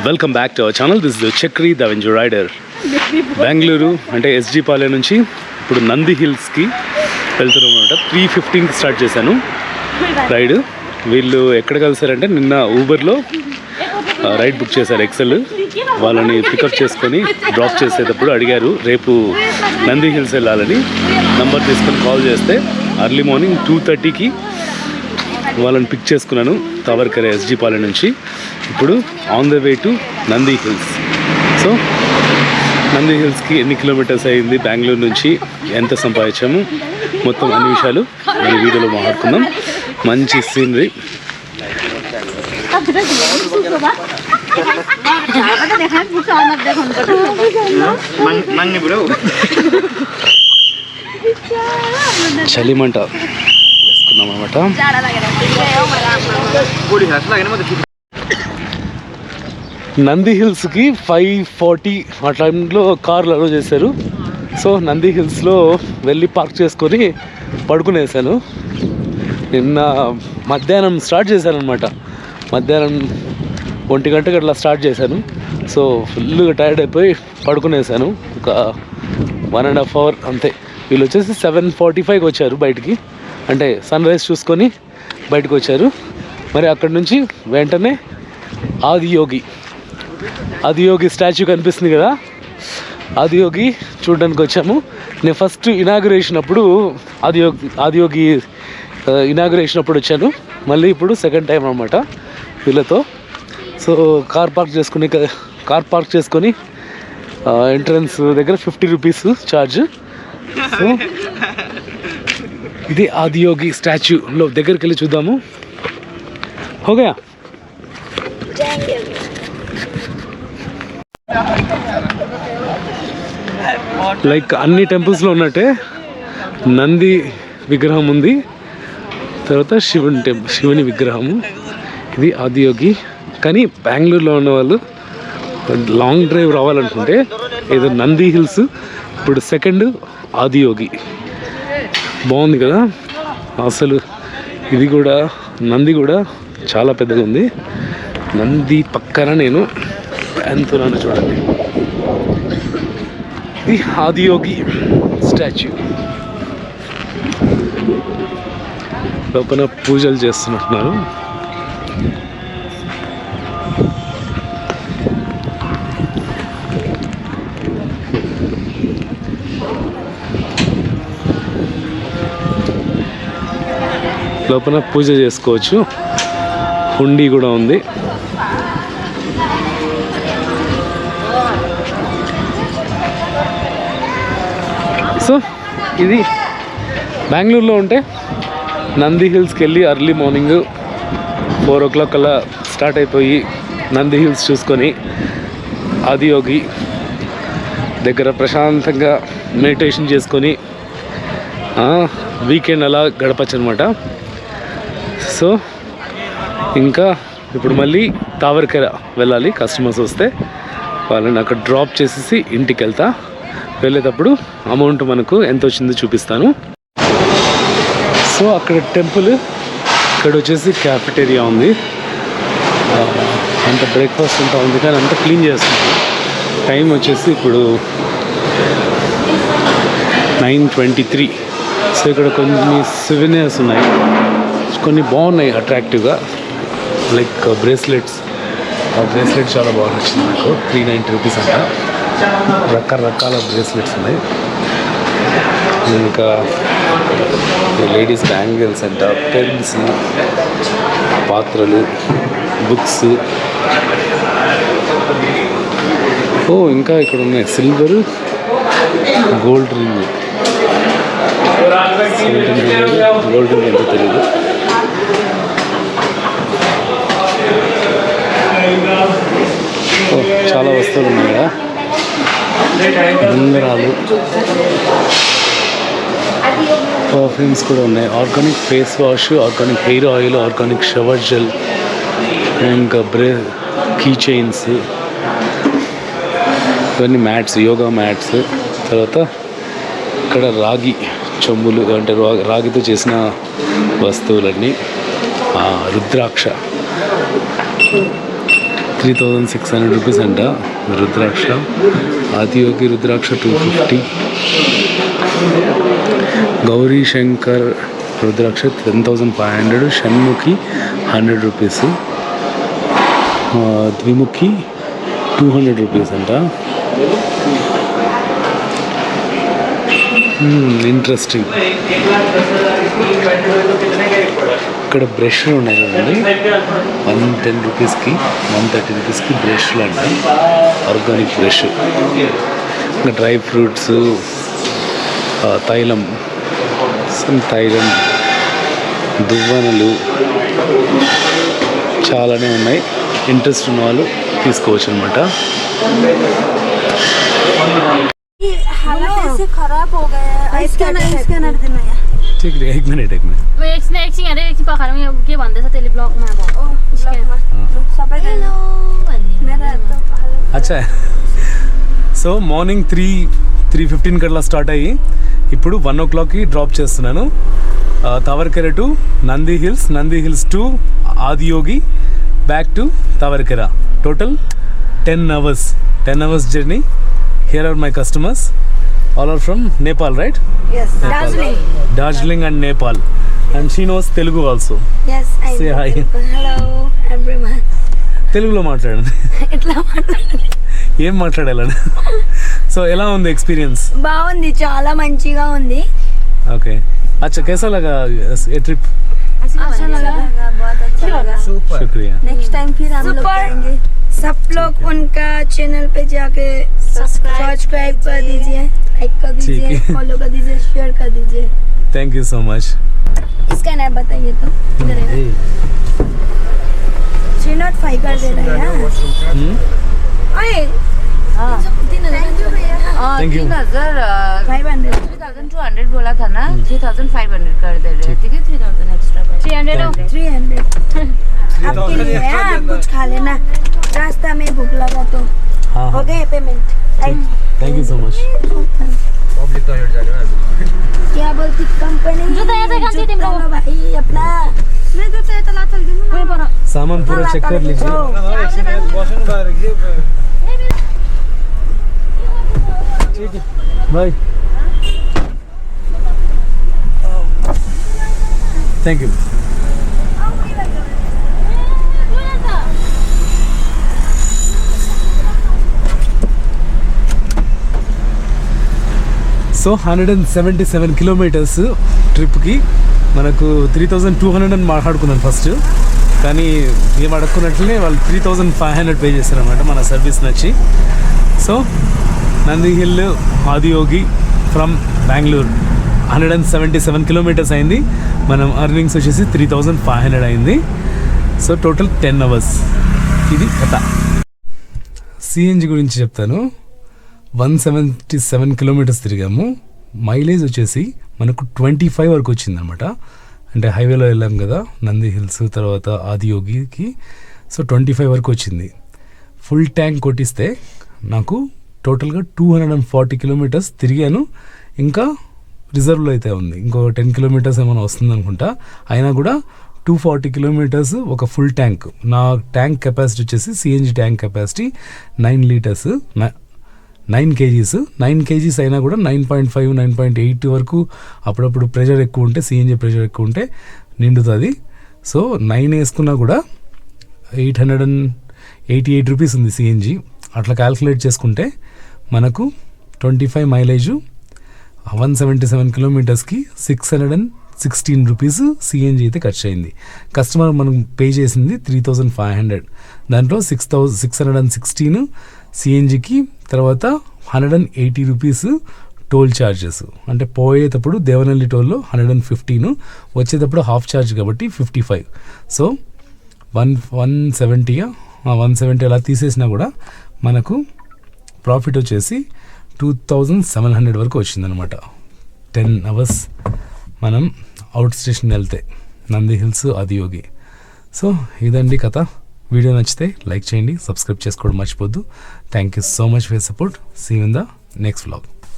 Welcome back to our channel. This is Chakri the వెంజర్ rider. Bengaluru అంటే SG Palem నుంచి ఇప్పుడు నంది హిల్స్కి వెళ్తున్నాం అనమాట. 3:15కి స్టార్ట్ చేశాను రైడ్. వీళ్ళు ఎక్కడ కలిసారంటే నిన్న ఊబర్లో రైడ్ బుక్ చేశారు ఎక్సెల్. వాళ్ళని పికప్ చేసుకొని డ్రాప్ చేసేటప్పుడు అడిగారు రేపు నంది హిల్స్ వెళ్ళాలని. నంబర్ తీసుకొని కాల్ చేస్తే అర్లీ మార్నింగ్ 2:30కి వాళ్ళని పిక్ చేసుకున్నాను తావర్కరే ఎస్జీ పాలెం నుంచి. ఇప్పుడు on the way to Nandi Hills. So Nandi హిల్స్కి ఎన్ని కిలోమీటర్స్ అయింది, బెంగళూరు నుంచి ఎంత సంపాదించాము, మొత్తం అన్ని విషయాలు మన వీడియోలో మాట్లాడుకుందాం. మంచి సీనరీ. చలిమంట వేసుకున్నాం అనమాట. నంది హిల్స్కి 5:40 ఆ టైంలో కార్లు అలో చేశారు. సో నంది హిల్స్లో వెళ్ళి పార్క్ చేసుకొని పడుకునేసాను. నిన్న మధ్యాహ్నం స్టార్ట్ చేశాను అనమాట. మధ్యాహ్నం 1 గంటకి అట్లా స్టార్ట్ చేశాను. సో ఫుల్గా టైర్డ్ అయిపోయి పడుకునేసాను. ఒక 1.5 అవర్ అంతే. వీళ్ళు వచ్చేసి 7:45కి వచ్చారు బయటికి, అంటే సన్ రైజ్ చూసుకొని బయటకు వచ్చారు. మరి అక్కడి నుంచి వెంటనే ఆదియోగి స్టాచ్యూ కనిపిస్తుంది కదా, ఆదియోగి చూడడానికి వచ్చాము. నేను ఫస్ట్ ఇనాగ్రేషన్ అప్పుడు ఆదియోగి ఇనాగ్రేషన్ అప్పుడు వచ్చాను. మళ్ళీ ఇప్పుడు సెకండ్ టైం అనమాట వీళ్ళతో. సో కార్ పార్క్ చేసుకొని ఎంట్రన్స్ దగ్గర 50 రూపీస్ ఛార్జ్. సో ఇది ఆదియోగి స్టాచ్యూలో దగ్గరికి వెళ్ళి చూద్దాము. ఓకే, లైక్ అన్ని టెంపుల్స్లో ఉన్నట్టే నంది విగ్రహం ఉంది, తర్వాత శివుని విగ్రహము. ఇది ఆదియోగి. కానీ బెంగళూరులో ఉన్న వాళ్ళు లాంగ్ డ్రైవ్ రావాలనుకుంటే ఏదో నంది హిల్స్, ఇప్పుడు సెకండ్ ఆదియోగి. బాగుంది కదా అసలు. ఇది కూడా నంది కూడా చాలా పెద్దగా ఉంది. నంది పక్కన నేను ఎంతున్నాను చూడండి. ఇది ఆదియోగి స్టాచ్యూ. లోపల పూజలు చేస్తున్నట్టున్నారు. లోపల పూజ చేసుకోవచ్చు. హుండీ కూడా ఉంది. సో ఇది బెంగళూరులో ఉంటే నంది హిల్స్కి వెళ్ళి అర్లీ మార్నింగ్ 4 o'clock అలా స్టార్ట్ అయిపోయి నంది హిల్స్ చూసుకొని ఆదియోగి దగ్గర ప్రశాంతంగా మెడిటేషన్ చేసుకొని వీకెండ్ అలా గడపచ్చు అనమాట. సో ఇంకా ఇప్పుడు మళ్ళీ తావర్కర వెళ్ళాలి. కస్టమర్స్ వస్తే వాళ్ళని అక్కడ డ్రాప్ చేసేసి ఇంటికి వెళ్తా. వెళ్ళేటప్పుడు అమౌంట్ మనకు ఎంత వచ్చిందో చూపిస్తాను. సో అక్కడ టెంపుల్, ఇక్కడ వచ్చేసి క్యాఫెటేరియా ఉంది. అంత బ్రేక్ఫాస్ట్ అంతా ఉంది కానీ అంతా క్లీన్ చేస్తుంది. టైం వచ్చేసి ఇప్పుడు 9:23. సో ఇక్కడ కొన్ని సివినియర్స్ ఉన్నాయి, కొన్ని బాగున్నాయి అట్రాక్టివ్గా, లైక్ బ్రేస్లెట్స్. ఆ బ్రేస్లెట్ చాలా బాగా నచ్చింది నాకు. 390 రూపీస్ అంట. రకరకాల బ్రేస్లెట్స్ ఉన్నాయి. ఇంకా లేడీస్ బ్యాంగిల్స్ అంట, పెన్స్, పాత్రలు, బుక్స్. ఇంకా ఇక్కడ ఉన్నాయి silver, gold ring. Gold ring ఎంతో తెలియదు. చాలా వస్తువులు ఉన్నాయి కదా, ఉంగరాలు, పర్ఫ్యూమ్స్ కూడా ఉన్నాయి. Organic face wash, organic hair oil, organic shower gel, ఇంకా కీ చైన్స్, ఇవన్నీ మ్యాట్స్, యోగా మ్యాట్స్. తర్వాత ఇక్కడ రాగి చెంబులు, అంటే రాగితో చేసిన వస్తువులన్నీ. రుద్రాక్ష 3600 రూపీస్ అంట రుద్రాక్ష. ఆదియోగి రుద్రాక్ష 250. గౌరీ శంకర్ రుద్రాక్ష 10,500. షణ్ముఖి 100 రూపీస్. ద్విముఖి 200 రూపీస్ అంట. ఇంట్రెస్టింగ్. ఇక్కడ బ్రష్లు ఉన్నాయి కదండి, 110 రూపీస్కి 130 రూపీస్కి బ్రష్లు అంట, ఆర్గానిక్ బ్రష్. ఇంకా డ్రై ఫ్రూట్స్, తైలం, దువ్వనలు చాలానే ఉన్నాయి. ఇంట్రెస్ట్ ఉన్న వాళ్ళు తీసుకోవచ్చు అనమాట. खराब हो गया है. स्कैनर देना है. ठीक है, एक मिनट. मैं एकछिन अरे एकछिन पखाएर म के भन्दैछ त्यसले ब्लगमा अब. सबै हेलो मेरा त अच्छा. సో మార్నింగ్ 3:15 కట్లా స్టార్ట్ అయ్యి ఇప్పుడు 1 o'clockకి డ్రాప్ చేస్తున్నాను. Tavarekere to Nandi Hills to Adiyogi, back to Tavarekere. Total 10 hours journey. Here are my customers. All are from Nepal, right? Yes, Darjeeling and Nepal. And she knows Telugu also. Yes, I say hi. Hello everyone. తెలుగులో మాట్లాడండి. ఎట్లా మాట్లాడాలి? ఏం మాట్లాడాలని? So ఎలా ఉంది experience? బాగుంది, చాలా మంచిగా ఉంది. ఓకే. अच्छा कैसा लगा ये ट्रिप? अच्छा लगा, बहुत अच्छा लगा. शुक्रिया. नेक्स्ट टाइम फिर हम लोग आएंगे. सब लोग उनका चैनल पे जाके सब्सक्राइब कर दीजिए, लाइक कर दीजिए, फॉलो कर दीजिए, शेयर कर दीजिए. Thank you so much. इसका नाम बताइए तो. 305 कर दे रहे हैं. अरे हाँ, 3,200 बोला था ना, 3,500 कर दे रहे हैं. ठीक है, 3,000 एक्स्ट्रा. 300 आपके लिए है. आप कुछ खा लेना, रास्ता में भूख लगा तो. हाँ, हो गए payment. Thank you so much. Public toilet जाने वाला. क्या बोलती कंपनी भाई अपना. मैं तो तला चल गई ना. सामान पूरा चेक कर लीजिए. ठीक है bye. Thank you. So 177 kilometres ట్రిప్కి మనకు 3,200 అని మాట్లాడుకున్నాను ఫస్ట్. కానీ ఏం అడుక్కున్నట్లనే వాళ్ళు 3,500 పే చేశారనమాట మన సర్వీస్ నచ్చి. So Nandi hill Adiyogi from Bengaluru 177 kilometres అయింది. మనం అర్నింగ్స్ వచ్చేసి 3,500 అయింది. So total 10 hours. ఇది కథ. సిఎన్జి గురించి చెప్తాను. 177 కిలోమీటర్స్ తిరిగాము. మైలేజ్ వచ్చేసి మనకు 25 వరకు వచ్చిందనమాట. అంటే హైవేలో వెళ్ళాం కదా నంది హిల్స్ తర్వాత ఆదియోగికి. సో 25 వరకు వచ్చింది. ఫుల్ ట్యాంక్ కొట్టిస్తే నాకు టోటల్గా 240 కిలోమీటర్స్ తిరిగాను. ఇంకా రిజర్వ్లో అయితే ఉంది, ఇంకో 10 కిలోమీటర్స్ ఏమైనా వస్తుంది అనుకుంటా. అయినా కూడా 240 కిలోమీటర్స్ ఒక ఫుల్ ట్యాంక్. నా ట్యాంక్ కెపాసిటీ వచ్చేసి CNG tank capacity 9 litres, 9 kgs. 9 kgs అయినా కూడా 9.5, 9.8 వరకు అప్పుడప్పుడు ప్రెషర్ ఎక్కువ ఉంటే, సిఎన్జి ప్రెషర్ ఎక్కువ ఉంటే నిండుతుంది. సో 9 వేసుకున్నా కూడా 888 రూపీస్ ఉంది సిఎన్జి. అట్లా క్యాల్కులేట్ చేసుకుంటే మనకు 25 మైలేజ్ 177 కిలోమీటర్స్కి 616 రూపీస్ సిఎన్జి అయితే ఖర్చు అయింది. కస్టమర్ మనం పే చేసింది 3,500. దాంట్లో 616 సిఎన్జికి, తర్వాత 180 రూపీస్ టోల్ ఛార్జెస్. అంటే పోయేటప్పుడు దేవనల్లి టోల్లో 115, వచ్చేటప్పుడు హాఫ్ ఛార్జ్ కాబట్టి 55. సో 170 అలా తీసేసినా కూడా మనకు ప్రాఫిట్ వచ్చేసి 2,700 వరకు వచ్చిందనమాట. 10 hours మనం అవుట్ స్టేషన్ వెళ్తే నంది హిల్స్ ఆదియోగి. సో ఇదండి కథ. వీడియో నచ్చితే లైక్ చేయండి, సబ్స్క్రైబ్ చేసుకోవడం మర్చిపోద్దు. Thank you so much for support. See you in the next vlog.